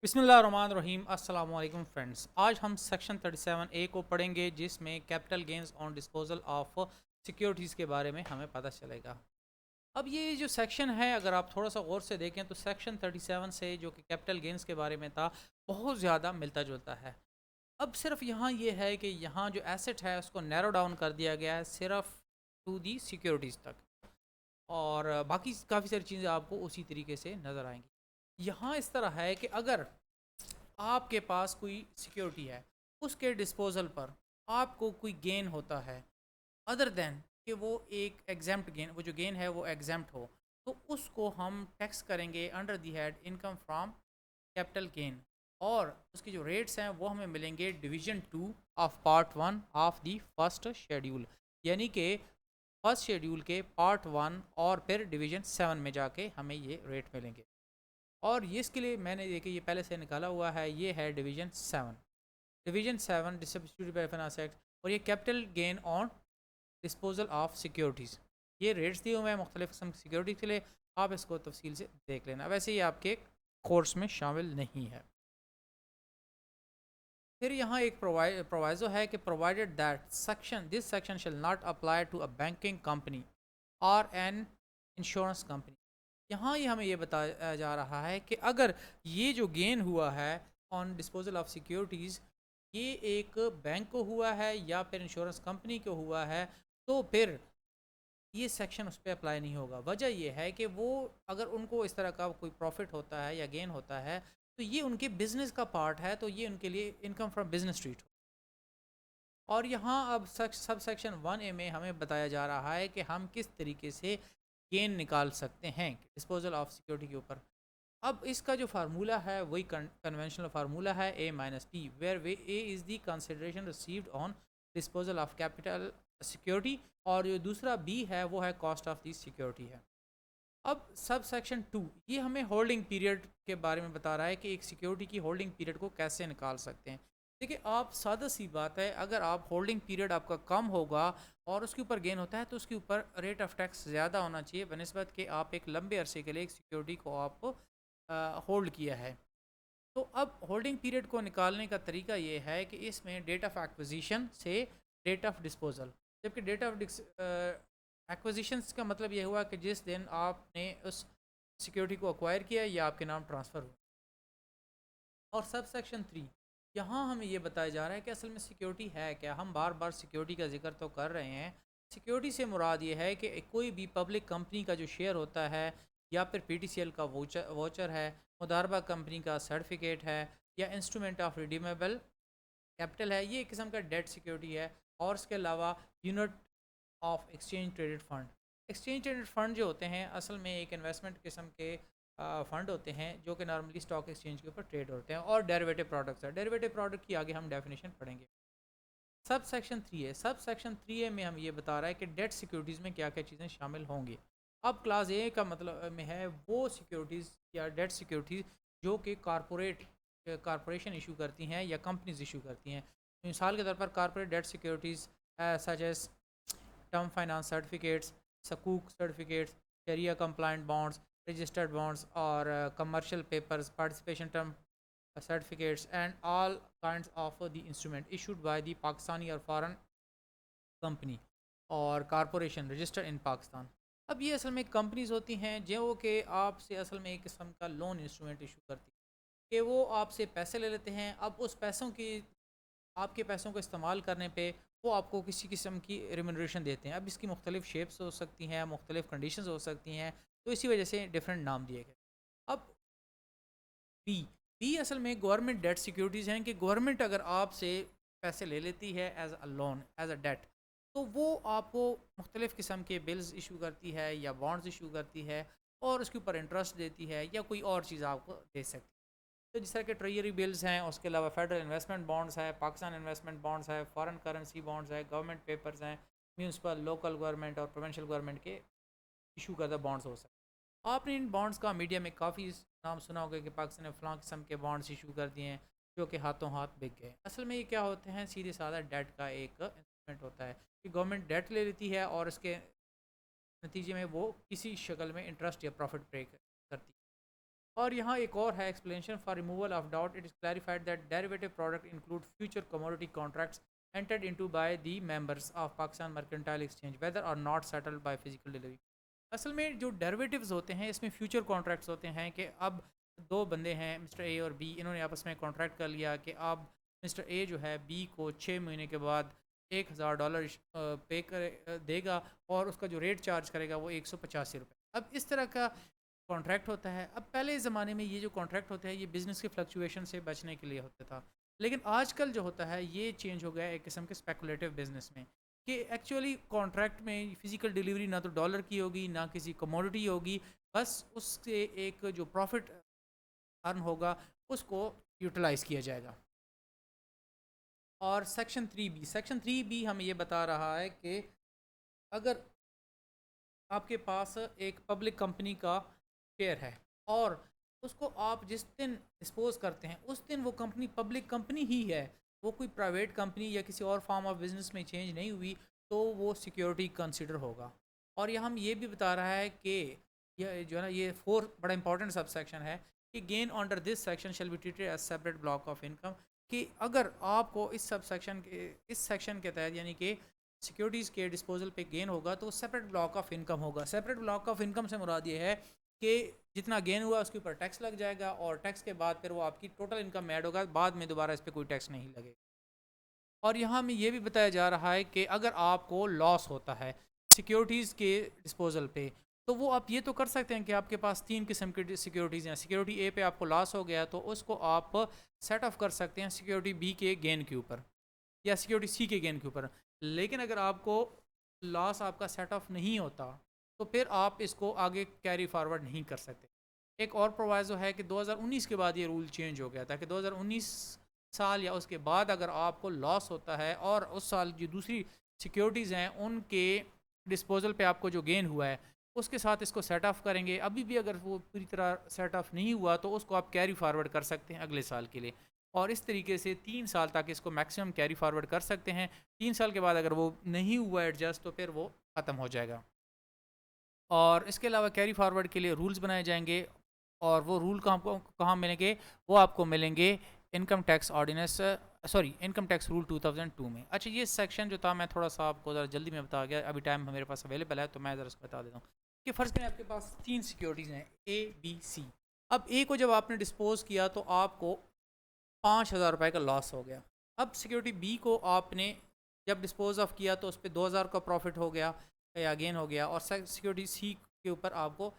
बिस्मिल्लाहिर्रहमानिर्रहीम। अस्सलाम वालेकुम फ्रेंड्स। आज हम सेक्शन 37A को पढ़ेंगे जिसमें capital gains on disposal of securities के बारे में हमें पता चलेगा। अब ये जो सेक्शन है, अगर आप थोड़ा सा गौर से देखें तो सेक्शन 37 से जो कि कैपिटल गेंस के बारे में था, बहुत ज़्यादा मिलता जुलता है। अब सिर्फ यहाँ ये है कि यहाँ जो एसेट है उसको नैरो डाउन कर दिया गया है सिर्फ टू दी सिक्योरिटीज़ तक, और बाकी काफ़ी सारी चीज़ें आपको उसी तरीके से नज़र आएंगी। यहाँ इस तरह है कि अगर आपके पास कोई सिक्योरिटी है, उसके डिस्पोजल पर आपको कोई गेन होता है, अदर देन कि वो एक एग्जाम्प्ट गेन, वो जो गेन है वो एग्जाम्प्ट हो, तो उसको हम टैक्स करेंगे under the head income from capital gain. और उसके जो रेट्स हैं वो हमें मिलेंगे division 2 of part 1 of the first schedule, यानी कि फर्स्ट शेड्यूल के पार्ट 1 और फिर डिवीजन 7 में जाके हमें ये रेट मिलेंगे। और ये इसके लिए मैंने देखिए ये पहले से निकाला हुआ है, ये है division 7 distributed by finance act, और ये capital gain on disposal of securities. ये रेट्स दिए हुए हैं मुख्तलिफ किस्म की सिक्योरिटी के लिए, आप इसको तफसील से देख लेना। वैसे ये आपके कोर्स में शामिल नहीं है। फिर यहाँ एक प्रोवाइजो है कि provided that section this section shall not apply to a banking company और एन इंश्योरेंस कंपनी। यहाँ ये हमें ये बताया जा रहा है कि अगर ये जो गेन हुआ है ऑन डिस्पोजल ऑफ सिक्योरिटीज़, ये एक बैंक को हुआ है या फिर इंश्योरेंस कंपनी को हुआ है, तो फिर ये सेक्शन उस पर अप्लाई नहीं होगा। वजह यह है कि वो अगर उनको इस तरह का कोई प्रॉफिट होता है या गेन होता है, तो ये उनके बिजनेस का पार्ट है, तो ये उनके लिए इनकम फ्रॉम बिजनेस ट्रीट हो। और यहाँ अब सब सेक्शन 1A में हमें बताया जा रहा है कि हम किस तरीके से गेन निकाल सकते हैं डिस्पोजल ऑफ सिक्योरिटी के ऊपर। अब इसका जो फार्मूला है वही कन्वेंशनल फार्मूला है A-P, वेयर वे A is the consideration received on disposal of capital security, और जो दूसरा B है वो है कॉस्ट ऑफ दी सिक्योरिटी है। अब सब सेक्शन 2 ये हमें होल्डिंग पीरियड के बारे में बता रहा है कि एक सिक्योरिटी की होल्डिंग पीरियड को कैसे निकाल सकते हैं। देखिए, आप सादा सी बात है, अगर आप होल्डिंग पीरियड आपका कम होगा और उसके ऊपर गेन होता है, तो उसके ऊपर रेट ऑफ टैक्स ज़्यादा होना चाहिए बनस्बत कि आप एक लंबे अरसे के लिए एक सिक्योरिटी को आप होल्ड किया है। तो अब होल्डिंग पीरियड को निकालने का तरीका ये है कि इसमें डेट ऑफ एक्विजिशन से डेट ऑफ डिस्पोजल, जबकि डेट ऑफ एक्विजिशन का मतलब ये हुआ कि जिस दिन आपने उस सिक्योरिटी को अक्वायर किया या आपके नाम ट्रांसफ़र हुआ। और सब सेक्शन 3 यहाँ हमें ये बताया जा रहा है कि असल में सिक्योरिटी है क्या। हम बार बार सिक्योरिटी का जिक्र तो कर रहे हैं। सिक्योरिटी से मुराद ये है कि कोई भी पब्लिक कंपनी का जो शेयर होता है, या फिर PTCL का वोचर है, मुदारबा कंपनी का सर्टिफिकेट है, या इंस्ट्रूमेंट ऑफ रिडीमेबल कैपिटल है, ये एक किस्म का डेट सिक्योरिटी है। और इसके अलावा unit of exchange traded fund, exchange traded fund जो होते हैं असल में एक इन्वेस्टमेंट किस्म के फ़ंड होते हैं जो कि नॉर्मली स्टॉक एक्सचेंज के ऊपर ट्रेड होते हैं। और डेरिवेटिव प्रोडक्ट्स है, डेरिवेटिव प्रोडक्ट की आगे हम डेफिनेशन पढ़ेंगे। सब सेक्शन 3 ए में हम ये बता रहा है कि डेट सिक्योरिटीज़ में क्या क्या चीज़ें शामिल होंगी। अब क्लास ए का मतलब में है वो सिक्योरिटीज़ या डेट सिक्योरिटीज़ जो कि कारपोरेशन इशू करती हैं या कंपनीज इशू करती हैं। मिसाल के तौर पर corporate debt securities such as term finance certificates, सकूक सर्टिफिकेट्स, शरिया कंप्लाइंट बॉन्ड्स, रजिस्टर्ड बॉन्ड्स, और commercial papers, participation term certificates, and all kinds of the instrument issued by the Pakistani or foreign company और corporation registered in Pakistan. अब ये असल में companies होती हैं जो कि आपसे असल में एक किस्म का लोन इंस्ट्रूमेंट इशू करती है कि वो आपसे पैसे ले लेते हैं। अब उस पैसों की आपके पैसों को इस्तेमाल करने पे वो आपको किसी किस्म की रिम्यूनरेशन देते हैं। अब इसकी मुख्तलिफ शेप्स हो सकती हैं, मुख्तलिफ कंडीशंस हो सकती हैं, तो इसी वजह से डिफरेंट नाम दिए गए। अब बी बी असल में गवर्नमेंट डेट सिक्योरिटीज़ हैं कि गवर्नमेंट अगर आपसे पैसे ले लेती है as a loan, as a debt, तो वो आपको मुख्तलिफ़ किस्म के बिल्स इशू करती है या बॉन्ड्स इशू करती है, और उसके ऊपर इंटरेस्ट देती है या कोई और चीज़ आपको दे सकती है। तो जिस तरह के ट्रेजरी बिल्स हैं, उसके अलावा फेडरल इन्वेस्टमेंट बॉन्ड्स है, पाकिस्तान इन्वेस्टमेंट बॉन्ड्स है, फॉरेन करेंसी बॉन्ड्स है, गवर्नमेंट पेपर्स हैं, म्यूनसिपल लोकल गवर्नमेंट और प्रोविंशियल गवर्नमेंट के इशू करदा बॉन्ड्स हो सकते हैं। आपने इन बॉन्ड्स का मीडिया में काफ़ी नाम सुना होगा कि पाकिस्तान ने फ़लाँ किस्म के बॉन्ड्स इशू कर दिए हैं जो कि हाथों हाथ बिक गए। असल में ये क्या होते हैं, सीधे साधा डेट का एक इंस्ट्रूमेंट होता है कि गवर्नमेंट डेट ले लेती है और इसके नतीजे में वो किसी शक्ल में इंटरेस्ट या प्रॉफिट पे करती है। और यहाँ एक और है explanation for removal of doubt, it is clarified that derivative product include future commodity contracts entered into by the members of Pakistan Mercantile Exchange whether or not settled by physical delivery। असल में जो derivatives होते हैं इसमें future contracts होते हैं कि अब दो बंदे हैं मिस्टर ए और बी, इन्होंने आपस में कॉन्ट्रैक्ट कर लिया कि अब मिस्टर ए जो है बी को 6 महीने के बाद $1000 पे करे देगा और उसका जो रेट चार्ज करेगा वो 185 रुपये। अब इस तरह का कॉन्ट्रैक्ट होता है। अब पहले ज़माने में ये जो कॉन्ट्रैक्ट होता है ये बिज़नेस के फ्लक्चुएशन से बचने के लिए होता था, लेकिन आजकल जो होता है ये चेंज हो गया है एक किस्म के स्पेकुलेटिव बिजनेस में कि एक्चुअली कॉन्ट्रैक्ट में फिजिकल डिलीवरी ना तो डॉलर की होगी ना किसी कमोडिटी होगी, बस उससे एक जो प्रॉफिट अर्न होगा उसको यूटिलाइज़ किया जाएगा। और सेक्शन 3 बी हमें ये बता रहा है कि अगर आपके पास एक पब्लिक कंपनी का शेयर है और उसको आप जिस दिन डिस्पोज करते हैं उस दिन वो कंपनी पब्लिक कंपनी ही है, वो कोई प्राइवेट कंपनी या किसी और फॉर्म ऑफ बिजनेस में चेंज नहीं हुई, तो वो सिक्योरिटी कंसिडर होगा। और यहाँ हम ये भी बता रहा है कि ये जो है ना ये 4 बड़ा इंपॉर्टेंट सब सेक्शन है कि gain under this section shall be treated as separate block of income, कि अगर आपको इस सेक्शन के तहत यानी कि सिक्योरिटीज़ के डिस्पोजल पे गेन होगा तो सेपरेट ब्लॉक ऑफ इनकम होगा। सेपरेट ब्लॉक ऑफ इनकम से मुराद ये है कि जितना गेन हुआ उसके ऊपर टैक्स लग जाएगा और टैक्स के बाद फिर वो आपकी टोटल इनकम में ऐड होगा, बाद में दोबारा इस पर कोई टैक्स नहीं लगेगा। और यहाँ में ये भी बताया जा रहा है कि अगर आपको लॉस होता है सिक्योरिटीज़ के डिस्पोजल पे, तो वो आप ये तो कर सकते हैं कि आपके पास 3 किस्म की सिक्योरिटीज़ हैं। सिक्योरिटी ए पे आपको लॉस हो गया तो उसको आप सेट ऑफ कर सकते हैं सिक्योरिटी बी के गेन के ऊपर या सिक्योरिटी सी के गेन के ऊपर। लेकिन अगर आपको लॉस आपका सेट ऑफ नहीं होता तो फिर आप इसको आगे कैरी फॉरवर्ड नहीं कर सकते। एक और प्रोवाइजो है कि 2019 के बाद ये रूल चेंज हो गया था कि 2019 साल या उसके बाद अगर आपको लॉस होता है और उस साल जो दूसरी सिक्योरिटीज़ हैं उनके डिस्पोजल पे आपको जो गेन हुआ है उसके साथ इसको सेट ऑफ करेंगे। अभी भी अगर वो पूरी तरह सेट ऑफ नहीं हुआ तो उसको आप कैरी फॉरवर्ड कर सकते हैं अगले साल के लिए, और इस तरीके से 3 साल तक इसको मैक्सिमम कैरी फॉरवर्ड कर सकते हैं। 3 साल के बाद अगर वो नहीं हुआ एडजस्ट तो फिर वो ख़त्म हो जाएगा। और इसके अलावा कैरी फॉरवर्ड के लिए रूल्स बनाए जाएंगे और वो रूल कहाँ मिलेंगे, वो आपको मिलेंगे income tax ordinance income tax rule 2002 में। अच्छा, ये सेक्शन जो था मैं थोड़ा सा आपको ज़रा जल्दी में बता गया, अभी टाइम मेरे पास अवेलेबल है तो मैं ज़रा उसको बता देता हूँ कि फ़र्ज़ करें आपके पास 3 सिक्योरिटीज़ हैं ए बी सी। अब ए को जब आपने डिस्पोज किया तो आपको 5000 रुपये का लॉस हो गया। अब सिक्योरिटी बी को आपने जब डिस्पोज ऑफ किया तो उस पर 2000 का प्रॉफिट हो गया या गेन हो गया, और सिक्योरिटी सी के ऊपर आपको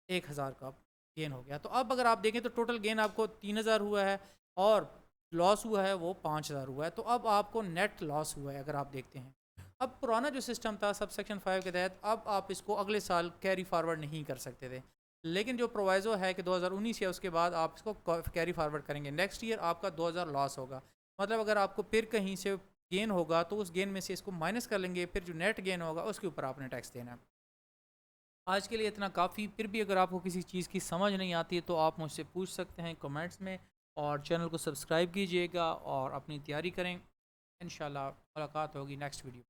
1000 का गेन हो गया। तो अब अगर आप देखें तो टोटल गेन आपको 3000 हुआ है और लॉस हुआ है वो 5000 हुआ है, तो अब आपको नेट लॉस हुआ है अगर आप देखते हैं। अब पुराना जो सिस्टम था सब सेक्शन 5 के तहत, अब आप इसको अगले साल कैरी फॉरवर्ड नहीं कर सकते थे, लेकिन जो प्रोवाइजो है कि 2019 या उसके बाद आप इसको कैरी फॉरवर्ड करेंगे, नेक्स्ट ईयर आपका 2000 लॉस होगा। मतलब अगर आपको फिर कहीं से गेन होगा तो उस गेन में से इसको माइनस कर लेंगे, फिर जो नेट गेन होगा उसके ऊपर आपने टैक्स देना है। आज के लिए इतना काफ़ी। फिर भी अगर आपको किसी चीज़ की समझ नहीं आती है तो आप मुझसे पूछ सकते हैं कमेंट्स में, और चैनल को सब्सक्राइब कीजिएगा और अपनी तैयारी करें। इंशाल्लाह मुलाकात होगी नेक्स्ट वीडियो।